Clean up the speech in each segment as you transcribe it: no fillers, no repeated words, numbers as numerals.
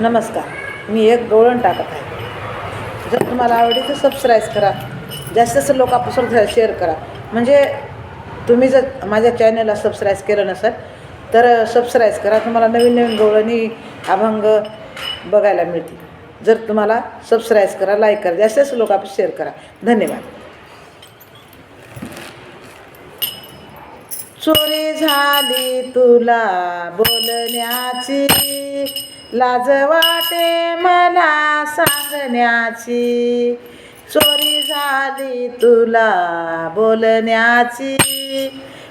नमस्कार, मी एक गवळण टाकत आहे. जर तुम्हाला आवडली तर सबस्क्राईब करा, जास्तीत जास्त लोकांपासून शेअर करा. म्हणजे तुम्ही जर माझ्या चॅनलला सबस्क्राईब केलं नसेल तर सबस्क्राईब करा. तुम्हाला नवीन नवीन गवळणी अभंग बघायला मिळतील. जर तुम्हाला सबस्क्राईब करा, लाईक करा, जास्तीत जास्त लोकांपासून शेअर करा. धन्यवाद. चोरी झाली तुला बोलण्याची, लाज वाटे मला सांगण्याची. चोरी झाली तुला बोलण्याची,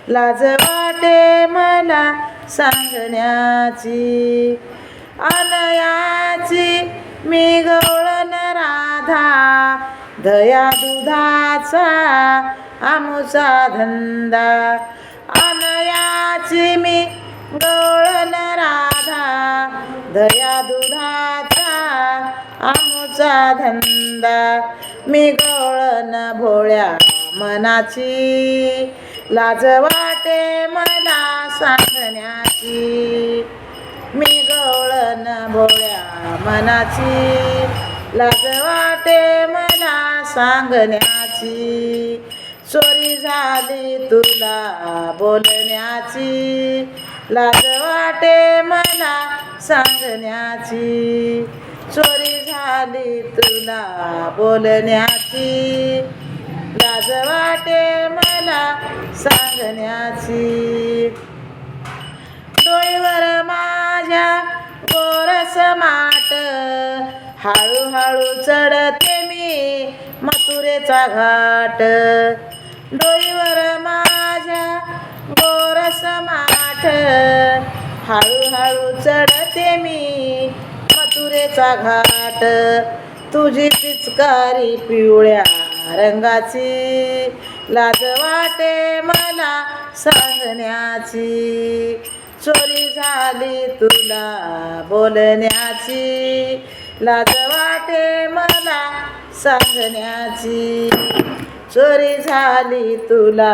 लाज वाटे मला सांगण्याची. अनयाची मी गवळण राधा, दया दुधाचा आमुचा धंदा. अनयाची मी गवळण राधा, दया दुधाचा आमुचा धंदा. मी गवळण भोळ्या मनाची, लाज वाटे मला सांगण्याची. मी गवळण भोळ्या मनाची, लाज वाटे मला सांगण्याची. चोरी झाली तुला बोलण्याची, लाज वाटे मला सांगण्याची. चोरी झाली तुला बोलण्याची, लाज वाटे मला सांगण्याची. डोईवर माझ्या गोरस माट, हळूहळू चढते मी मथुरेचा घाट. डोईवर माझ्या गोरस माठ, हळूहळू चढते मी मथुरेचा घाट. तुझी पिचकारी पिवळ्या रंगाची, लाज वाटे मला सांगण्याची. चोरी झाली तुला बोलण्याची, लाज वाटे मला सांगण्याची. चोरी झाली तुला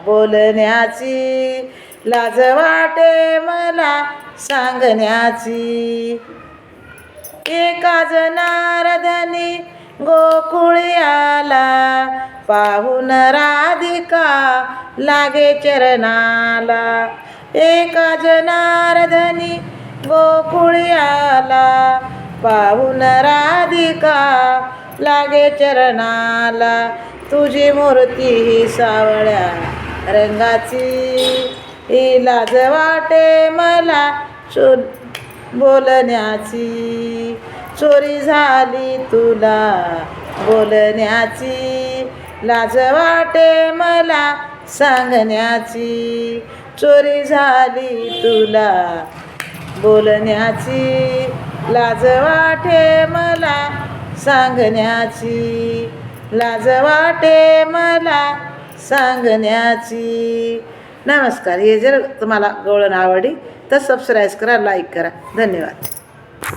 बोलण्याची, लाज वाटे मला सांगण्याची. एका जनार्दनी गोकुळी आला, पाहून राधिका लागे चरणाला. एका जनार्दनी गोकुळी आला, पाहून राधिका लागे चरणाला. तुझी मूर्ती ही सावळ्या रंगाची, ही लाज वाटे मला बोलण्याची. चोरी झाली तुला बोलण्याची, लाज वाटे मला सांगण्याची. चोरी झाली तुला बोलण्याची, लाज वाटे मला सांगण्याची. लाज वाटे मला सांगण्याची. नमस्कार. हे जर तुम्हाला गवळण आवडली तर सबस्क्राईब करा, लाईक करा. धन्यवाद.